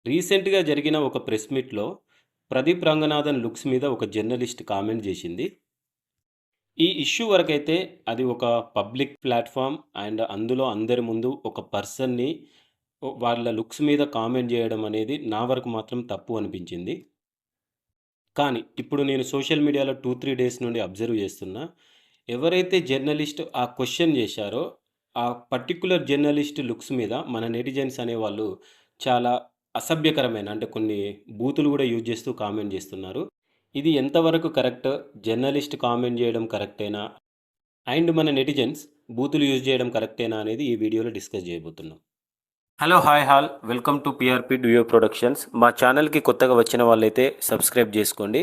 రీసెంట్‌గా జరిగిన ఒక ప్రెస్ మీట్‌లో 'ప్రదీప్ రంగనాథన్' లుక్స్ మీద ఒక జర్నలిస్ట్ కామెంట్ జేసింది. ఈ ఇష్యూ వరకైతే అది ఒక పబ్లిక్ ప్లాట్‌ఫార్మ్ అండ్ అందులో అందరి ముందు ఒక పర్సన్‌ని వాళ్ళ లుక్స్ మీద కామెంట్ జేయడం అనేది నా వరకు మాత్రం తప్పు అనిపించింది. కానీ ఇప్పుడు నేను సోషల్ మీడియాలో 2, 3 డేస్ నుండి అబ్జర్వ్ జేస్తున్నా. ఎవరైతే జర్నలిస్ట్ ఆ క్వెషన్ జేశారో, ఆ పర్టిక్యులర్ జర్నలిస్ట్ లుక్స్ మీద మన నెటిజన్స్ అనేవాళ్ళు చాలా అసభ్యకరమైన అంటే కొన్ని బూతులు గూడా యూజ్ జేస్తూ కామెంట్ జేస్తున్నారు. ఇది ఎంతవరకు కరెక్ట్? జర్నలిస్ట్ కామెంట్ జేయడం కరెక్టేనా? అండ్ మన నెటిజన్స్ బూతులు యూజ్ జేయడం కరెక్టేనా అనేది ఈ వీడియోలో డిస్కస్ జేయబోతున్నాం. Hello! Hi all! Welcome to PRP duo productions. మా ఛానల్‌కి కొత్తగా వచ్చిన వాళ్ళైతే సబ్స్క్రైబ్ జేసుకోండి.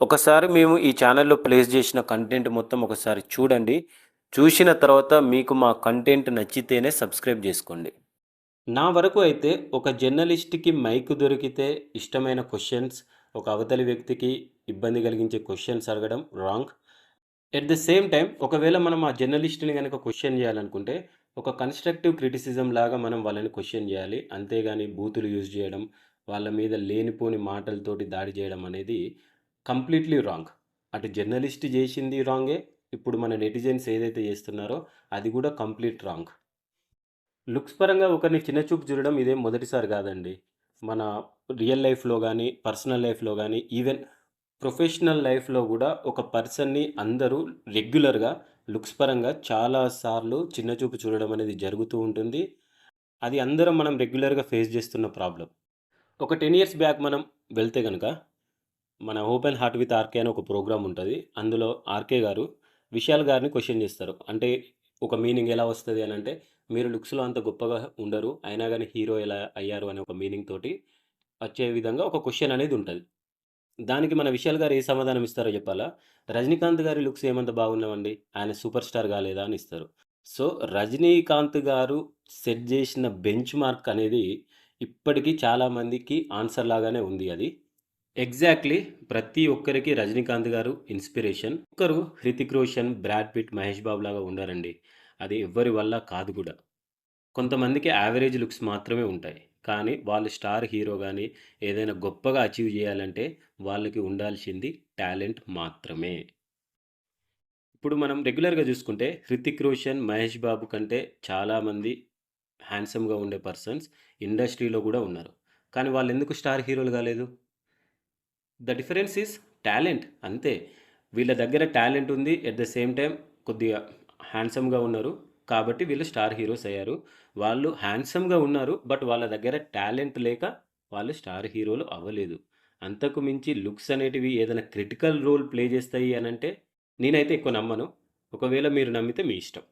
ఒకసారి మేము ఈ ఛానల్‌లో ప్లేస్ జేసిన కంటెంట్ మొత్తం ఒకసారి చూడండి. చూసిన తర్వాత మీకు మా కంటెంట్ నచ్చితేనే సబ్స్క్రైబ్ జేసుకోండి. నా వరకు అయితే ఒక జర్నలిస్ట్‌కి మైక్ దొరికితే ఇష్టమైన క్వెషన్స్, ఒక అవతలి వ్యక్తికి ఇబ్బంది కలిగించే క్వెషన్స్ అడగడం wrong. At the same time ఒకవేళ మనం ఆ జర్నలిస్ట్‌ని గనక క్వెషన్ జేయాలనుకుంటే, ఒక కన్‌స్ట్రక్టివ్ క్రిటిసిజం లాగా మనం వాళ్ళని క్వెషన్ జేయాలి. అంతేగాని బూతులు యూజ్ జేయడం, వాళ్ళ మీద లేనిపోని మాటలతోటి దాడి జేయడం అనేది కంప్లీట్‌లీ రాంగ్. అటు జర్నలిస్ట్ జేసింది రాంగే. ఇప్పుడు మన నెటిజన్స్ ఏదైతే జేస్తున్నారో అది గూడా కంప్లీట్ రాంగ్. లుక్స్ పరంగా ఒకరిని చిన్న చూపు చూడడం ఇదేం మొదటిసారి కాదండి. మన రియల్ లైఫ్‌లో గానీ, పర్సనల్ లైఫ్‌లో గానీ, ఈవెన్ ప్రొఫెషనల్ లైఫ్‌లో గూడా ఒక పర్సన్‌ని అందరూ రెగ్యులర్‌గా లుక్స్ పరంగా చాలా సార్లు చిన్న చూపు చూడడం అనేది జరుగుతూ ఉంటుంది. అది అందరం మనం రెగ్యులర్‌గా ఫేస్ చేస్తున్న ప్రాబ్లమ్. ఒక 10 ఇయర్స్ బ్యాక్ మనం వెళ్తే గనక, మన 'ఓపెన్ హార్ట్ విత్ ఆర్‌కే' అని ఒక ప్రోగ్రామ్ ఉంటది. అందులో ఆర్‌కే గారు విశాల్ గారిని క్వెషన్ చేస్తారు. అంటే ఒక మీనింగ్ ఎలా వస్తది అనంటే, మీరు లుక్స్‌లో అంత గొప్పగా ఉండరు. అయినా గాని హీరో ఎలా అయ్యారు అనే ఒక మీనింగ్ తోటి వచ్చే విధంగా ఒక క్వెషన్ అనేది ఉంటది. దానికి మన విశాల్ గారు ఏ సమాధానం ఇస్తారో చెప్పాలా? రజనీకాంత్ గారి లుక్స్ ఏమంత బాగున్నవండి. ఆయన సూపర్ స్టార్ కాలేదా అని ఇస్తారు. సో, రజనీకాంత్ గారు సెట్ చేసిన బెంచ్ మార్క్ అనేది ఇప్పటికి చాలా మందికి ఆన్సర్ లాగానే ఉంది అది. ఎగ్జాక్ట్‌లీ. ప్రతి ఒక్కరికి 'రజనీకాంత్' గారు ఇన్‌స్పిరేషన్. ఒక్కరు 'హృతిక్ రోషన్', 'బ్రాడ్ పిట్', 'మహేష్ బాబు' లాగా ఉండరండి. అది ఎవ్వరి వల్ల కాదు గూడా. కొంతమందికి యావరేజ్ లుక్స్ మాత్రమే ఉంటాయి. కానీ వాళ్ళు స్టార్ హీరో గాని, ఏదైనా గొప్పగా అచీవ్ జేయాలంటే వాళ్ళకి ఉండాల్సింది టాలెంట్ మాత్రమే. ఇప్పుడు మనం రెగ్యులర్‌గా జూసుకుంటే 'హృతిక్ రోషన్', 'మహేష్ బాబు' కంటే చాలామంది హ్యాండ్సమ్‌గా ఉండే పర్సన్స్ ఇండస్ట్రీలో గూడా ఉన్నారు. కానీ వాళ్ళెందుకు స్టార్ హీరోలు గాలేదు? ద డిఫరెన్స్ ఈస్ టాలెంట్ అంతే. వీళ్ళ దగ్గర టాలెంట్ ఉంది. ఎట్ ద సేమ్ టైమ్ కొద్దిగా హ్యాండ్సమ్‌గా ఉన్నారు. కాబట్టి వీళ్ళు స్టార్ హీరోస్ అయ్యారు. వాళ్ళు హ్యాండ్సమ్‌గా ఉన్నారు. బట్ వాళ్ళ దగ్గర టాలెంట్ లేక వాళ్ళు స్టార్ హీరోలు అవ్వలేదు. అంతకు మించి లుక్స్ అనేటివి ఏదైనా క్రిటికల్ రోల్ ప్లే చేస్తాయి అనంటే నేనైతే ఎక్కువ నమ్మను. ఒకవేళ మీరు నమ్మితే మీ ఇష్టం.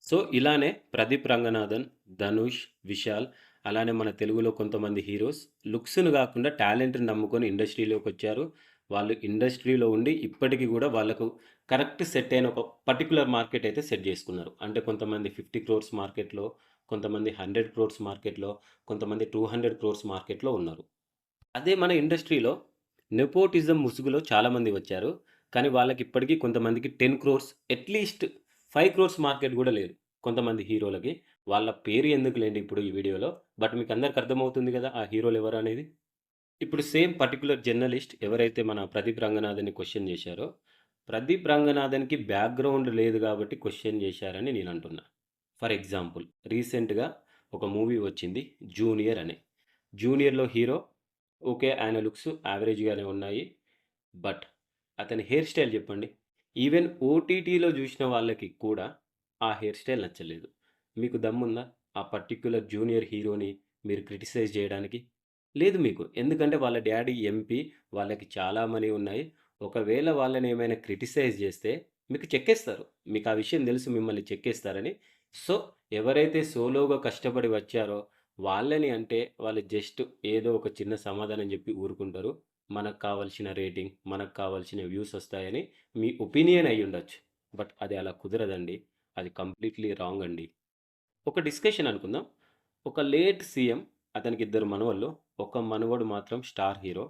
సో, ఇలానే 'ప్రదీప్ రంగనాథన్', 'ధనుష్', 'విశాల్' అలానే మన తెలుగులో కొంతమంది హీరోస్ లుక్స్‌ని గాకుండా టాలెంట్‌ని నమ్ముకొని ఇండస్ట్రీలోకొచ్చారు. వాళ్ళు ఇండస్ట్రీలో ఉండి ఇప్పటికి గూడా వాళ్ళకు కరెక్ట్ సెట్ అయిన ఒక పర్టిక్యులర్ మార్కెట్ అయితే సెట్ జేసుకున్నారు. అంటే కొంతమంది 50 క్రోర్స్ మార్కెట్‌లో, కొంతమంది 100 క్రోర్స్ మార్కెట్‌లో, కొంతమంది 200 క్రోర్స్ మార్కెట్‌లో ఉన్నారు. అదే మన ఇండస్ట్రీలో నెపోటిజం ముసుగులో చాలామంది వచ్చారు. కానీ వాళ్ళకి ఇప్పటికీ కొంతమందికి 10 క్రోర్స్ అట్‌లీస్ట్ 5 క్రోర్స్ మార్కెట్ గూడా లేదు. కొంతమంది హీరోలకి. వాళ్ళ పేరు ఎందుకులెండి ఇప్పుడు ఈ వీడియోలో. బట్ మీకందరికి అర్థమవుతుంది గదా! ఆ హీరోలు ఎవరనేది. ఇప్పుడు సేమ్ పర్టిక్యులర్ జర్నలిస్ట్ ఎవరైతే మన 'ప్రదీప్ రంగనాథన్‌ని' క్వెషన్ జేశారో, 'ప్రదీప్ రంగనాథన్‌కి' బ్యాక్‌గ్రౌండ్ లేదు గాబట్టి క్వెషన్ జేశారని నేనంటున్నా. ఫర్ ఎగ్జాంపుల్ రీసెంట్‌గా ఒక మూవీ వచ్చింది 'జూనియర్' అని. 'జూనియర్‌లో' హీరో ఓకే. ఆయన లుక్స్ యావరేజ్‌గానే ఉన్నాయి. బట్ అతని హెయిర్ స్టైల్ జెప్పండి. ఈవెన్ ఓటీటీలో జూషిన వాళ్ళకి కూడా ఆ హెయిర్ స్టైల్ నచ్చలేదు. మీకు దమ్ముందా? ఆ పర్టిక్యులర్ జూనియర్ హీరోని మీరు క్రిటిసైజ్ జేయడానికి? లేదు మీకు. ఎందుకంటే వాళ్ళ డ్యాడీ ఎంపీ. వాళ్ళకి చాలా మనీ ఉన్నాయి. ఒకవేళ వాళ్ళని ఏమైనా క్రిటిసైజ్ జేస్తే మీకు చెక్కేస్తారు. మీకు ఆ విషయం దెలుసు మిమ్మల్ని చెక్కేస్తారని. సో, ఎవరైతే సోలోగా కష్టపడి వచ్చారో వాళ్ళని అంటే వాళ్ళు జస్ట్ ఏదో ఒక చిన్న సమాధానం జెప్పి ఊరుకుంటారు. మనకు కావాల్సిన రేటింగ్, మనకు కావాల్సిన వ్యూస్ ఒస్తాయని మీ ఒపీనియన్ అయ్యుండొచ్చు. బట్ అది అలా కుదరదండి. అది కంప్లీట్‌లీ రాంగ్ అండి. ఒక డిస్కషన్ అనుకుందాం. ఒక లేట్ సీఎం అతనికి ఇద్దరు మనవళ్ళు. ఒక మనవడు మాత్రం స్టార్ హీరో.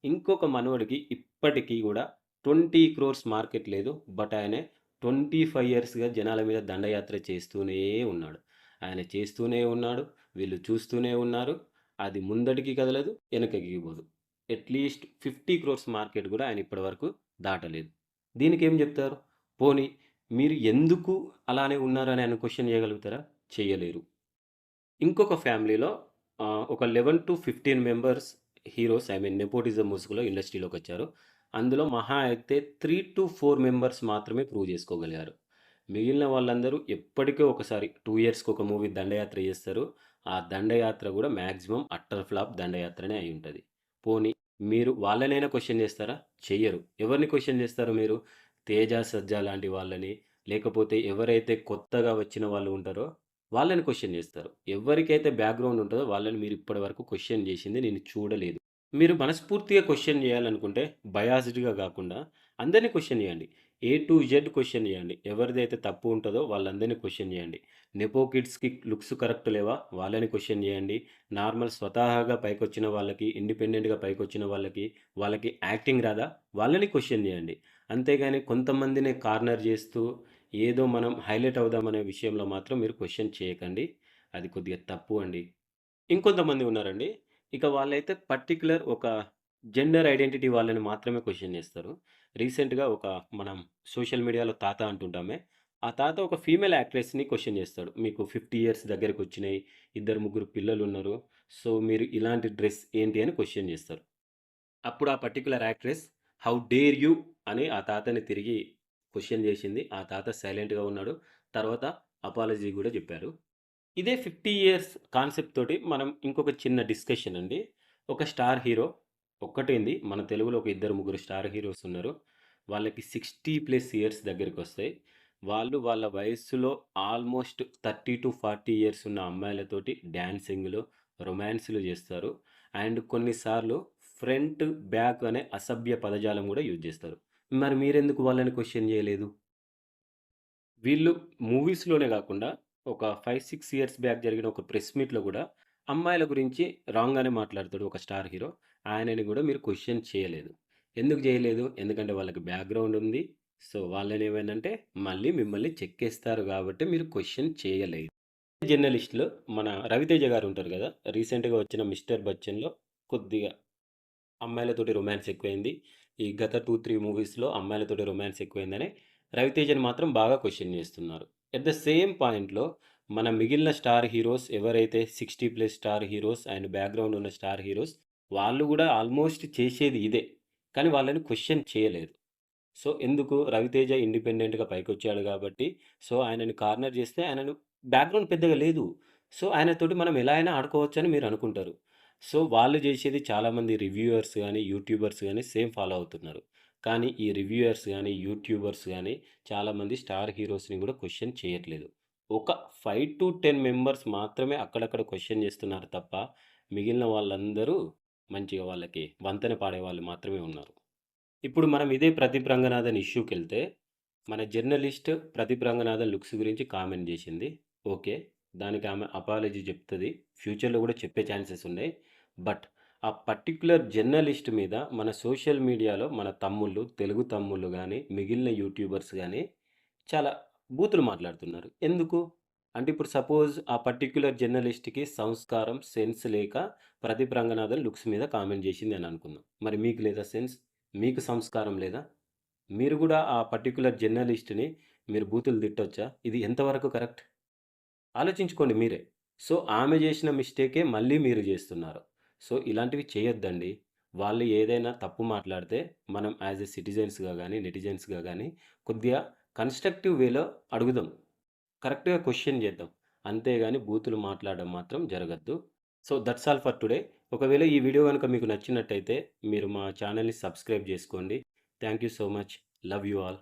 ఇంకొక మనవడికి ఇప్పటికి గూడా 20 క్రోర్స్ మార్కెట్ లేదు. బట్ ఆయన 25 ఇయర్స్‌గా జనాల మీద దండయాత్ర చేస్తూనే ఉన్నాడు. ఆయన చేస్తూనే ఉన్నాడు. వీళ్ళు చూస్తూనే ఉన్నారు. అది ముందటికి కదలదు, వెనకకి పోదు. అట్‌లీస్ట్ 50 క్రోర్స్ మార్కెట్ గూడా ఆయన ఇప్పటి వరకు దాటలేదు. దీనికేం జెప్తారు? పోనీ మీరు ఎందుకు అలానే ఉన్నారని ఆయన క్వెషన్ చేయగలుగుతారా? చెయ్యలేరు. ఇంకొక ఫ్యామిలీలో ఒక 11-15 members heroes I mean nepotism ముసుగులో ఇండస్ట్రీలోకొచ్చారు. అందులో మహా అయితే 3-4 మెంబర్స్ మాత్రమే ప్రూవ్ చేసుకోగలిగారు. మిగిలిన వాళ్ళందరూ ఎప్పటికో ఒకసారి 2 ఇయర్స్‌కి ఒక మూవీ దండయాత్ర చేస్తారు. ఆ దండయాత్ర గూడా మాక్సిమం అట్టర్ ఫ్లాప్ దండయాత్రనే అయ్యుంటది. పోనీ మీరు వాళ్ళనైనా క్వెషన్ చేస్తారా? చెయ్యరు. ఎవరిని క్వెషన్ చేస్తారు మీరు? తేజ, సజ్జా లాంటి వాళ్ళని, లేకపోతే ఎవరైతే కొత్తగా వచ్చిన వాళ్ళు ఉంటారో వాళ్ళని క్వెషన్ చేస్తారు. ఎవరికైతే బ్యాక్‌గ్రౌండ్ ఉంటదో వాళ్ళని మీరు ఇప్పటి వరకు క్వెషన్ చేసింది నేను చూడలేదు. మీరు మనస్ఫూర్తిగా క్వెషన్ చేయాలనుకుంటే బయాస్డ్‌గా గాకుండా అందరిని క్వెషన్ చేయండి. ఏ టు జెడ్ క్వెషన్ చేయండి. ఎవరిదైతే తప్పు ఉంటదో వాళ్ళందరిని క్వెషన్ చేయండి. నెపో కిడ్స్‌కి లుక్స్ కరెక్ట్ లేవా? వాళ్ళని క్వెషన్ చేయండి. నార్మల్ స్వతహాగా పైకొచ్చిన వాళ్ళకి, ఇండిపెండెంట్‌గా పైకొచ్చిన వాళ్ళకి, వాళ్ళకి యాక్టింగ్ రాదా? వాళ్ళని క్వెషన్ చేయండి. అంతేగాని కొంతమందిని కార్నర్ చేస్తూ ఏదో మనం హైలైట్ అవుదామనే విషయంలో మాత్రం మీరు క్వెషన్ చేయకండి. అది కొద్దిగా తప్పు అండి. ఇంకొంతమంది ఉన్నారండి. ఇక వాళ్ళైతే పర్టిక్యులర్ ఒక జెండర్ ఐడెంటిటీ వాళ్ళని మాత్రమే క్వెషన్ చేస్తారు. రీసెంట్‌గా ఒక మనం సోషల్ మీడియాలో తాత అంటుంటామే. ఆ తాత ఒక ఫీమేల్ యాక్ట్రెస్‌ని క్వెషన్ చేస్తాడు. మీకు 50 ఇయర్స్ దగ్గరకొచ్చినాయి. ఇద్దరు, ముగ్గురు పిల్లలున్నారు. సో, మీరు ఇలాంటి డ్రెస్ ఏంటి అని క్వెషన్ చేస్తారు. అప్పుడు ఆ particular actress how dare you అని ఆ తాతని తిరిగి క్వెషన్ చేసింది. ఆ తాత సైలెంట్‌గా ఉన్నాడు. తర్వాత అపాలజీ గూడా జెప్పారు. ఇదే 50 ఇయర్స్ కాన్సెప్ట్ తోటి మనం ఇంకొక చిన్న డిస్కషన్ అండి. ఒక స్టార్ హీరో ఒక్కటేంది మన తెలుగులో ఒక ఇద్దరు, ముగ్గురు స్టార్ హీరోస్ ఉన్నారు. వాళ్ళకి 60+ ఇయర్స్ దగ్గరికొస్తాయి. వాళ్ళు వాళ్ళ వయస్సులో ఆల్మోస్ట్ 30-40 ఇయర్స్ ఉన్న అమ్మాయిలతోటి డాన్సింగ్‌లు, రొమాన్స్‌లు జేస్తారు. అండ్ కొన్నిసార్లు ఫ్రంట్, బ్యాక్ అనే అసభ్య పదజాలం గూడా యూజ్ జేస్తారు. మరి మీరెందుకు వాళ్ళని క్వెషన్ జేయలేదు? వీళ్ళు మూవీస్‌లోనే గాకుండా ఒక 5, 6 ఇయర్స్ బ్యాక్ జరిగిన ఒక ప్రెస్ మీట్‌లో గూడా అమ్మాయిల గురించి రాంగ్‌గానే మాట్లాడతాడు ఒక స్టార్ హీరో. ఆయనని గూడా మీరు క్వెషన్ చేయలేదు. ఎందుకు జేయలేదు? ఎందుకంటే వాళ్ళకి బ్యాక్‌గ్రౌండ్ ఉంది. సో, వాళ్ళనేమైందంటే మళ్ళీ మిమ్మల్ని చెక్కేస్తారు గాబట్టి మీరు క్వెషన్ చేయలేదు. జర్నలిస్ట్‌లో మన 'రవితేజ' గారు ఉంటారు గదా! రీసెంట్‌గా వచ్చిన 'మిస్టర్ బచ్చన్‌లో' కొద్దిగా అమ్మాయిలతోటి రొమాన్స్ ఎక్కువైంది. ఈ గత 2, 3 మూవీస్‌లో అమ్మాయిలతోటి రొమాన్స్ ఎక్కువైందని రవితేజని మాత్రం బాగా క్వెషన్ చేస్తున్నారు. ఎట్ ద సేమ్ పాయింట్‌లో మన మిగిలిన స్టార్ హీరోస్ ఎవరైతే 60+ స్టార్ హీరోస్ అండ్ బ్యాక్‌గ్రౌండ్ ఉన్న స్టార్ హీరోస్ వాళ్ళు గూడా ఆల్మోస్ట్ చేసేది ఇదే. కానీ వాళ్ళని క్వెషన్ చేయలేదు. సో, ఎందుకు 'రవితేజ' ఇండిపెండెంట్‌గా పైకొచ్చాడు గాబట్టి, సో, ఆయనని కార్నర్ జేస్తే ఆయనను బ్యాక్‌గ్రౌండ్ పెద్దగా లేదు. సో, ఆయనతోటి మనం ఎలా అయినా ఆడుకోవచ్చని మీరనుకుంటారు. సో, వాళ్ళు జేసేది చాలామంది రివ్యూయర్స్ గాని, యూట్యూబర్స్ గాని సేమ్ ఫాలో అవుతున్నారు. కానీ ఈ రివ్యూయర్స్ గాని, యూట్యూబర్స్ గాని చాలామంది స్టార్ హీరోస్‌ని గూడా క్వెషన్ చేయట్లేదు. ఒక 5-10 మెంబర్స్ మాత్రమే అక్కడక్కడ క్వెషన్ జేస్తున్నారు తప్ప, మిగిలిన వాళ్ళందరూ మంచిగా వాళ్ళకి వంతెన పాడేవాళ్ళు మాత్రమే ఉన్నారు. ఇప్పుడు మనం ఇదే 'ప్రదీప్ రంగనాథన్' ఇష్యూకెళ్తే, మన జర్నలిస్ట్ 'ప్రదీప్ రంగనాథన్' లుక్స్ గురించి కామెంట్ జేసింది. ఓకే. దానికి ఆమె అపాలజీ జెప్తది. ఫ్యూచర్‌లో గూడా చెప్పే ఛాన్సెస్ ఉన్నాయి. బట్ ఆ పర్టిక్యులర్ జర్నలిస్ట్ మీద మన సోషల్ మీడియాలో మన తమ్ముళ్ళు, తెలుగు తమ్ముళ్ళు గాని, మిగిలిన యూట్యూబర్స్ గాని చాలా బూతులు మాట్లాడుతున్నారు. ఎందుకు? అంటే ఇప్పుడు సపోజ్ ఆ పర్టిక్యులర్ జర్నలిస్ట్‌కి సంస్కారం, సెన్స్ లేక 'ప్రదీప్ రంగనాథన్' లుక్స్ మీద కామెంట్ జేసింది అని అనుకుందాం. మరి మీకు లేదా సెన్స్? మీకు సంస్కారం లేదా? మీరు గూడా ఆ పర్టిక్యులర్ జర్నలిస్ట్‌ని మీరు బూతులు తిట్టొచ్చా? ఇది ఎంతవరకు కరెక్ట్? ఆలోచించుకోండి మీరే. సో, ఆమె జేసిన మిస్టేకే మళ్ళీ మీరు జేస్తున్నారు. సో, ఇలాంటివి చేయొద్దండి. వాళ్ళు ఏదైనా తప్పు మాట్లాడితే మనం యాస్ ఎ సిటిజన్స్‌గా గాని, నెటిజన్స్‌గా గాని కొద్దిగా కన్‌స్ట్రక్టివ్ వేలో అడుగుదాం. కరెక్ట్‌గా క్వెషన్ చేద్దాం. అంతేగాని బూతులు మాట్లాడడం మాత్రం జరగద్దు. So, that's all for today. ఒకవేళ ఈ వీడియో గనుక మీకు నచ్చినట్టయితే మీరు మా ఛానెల్‌ని సబ్స్క్రైబ్ జేసుకోండి. Thank you so much. Love you all.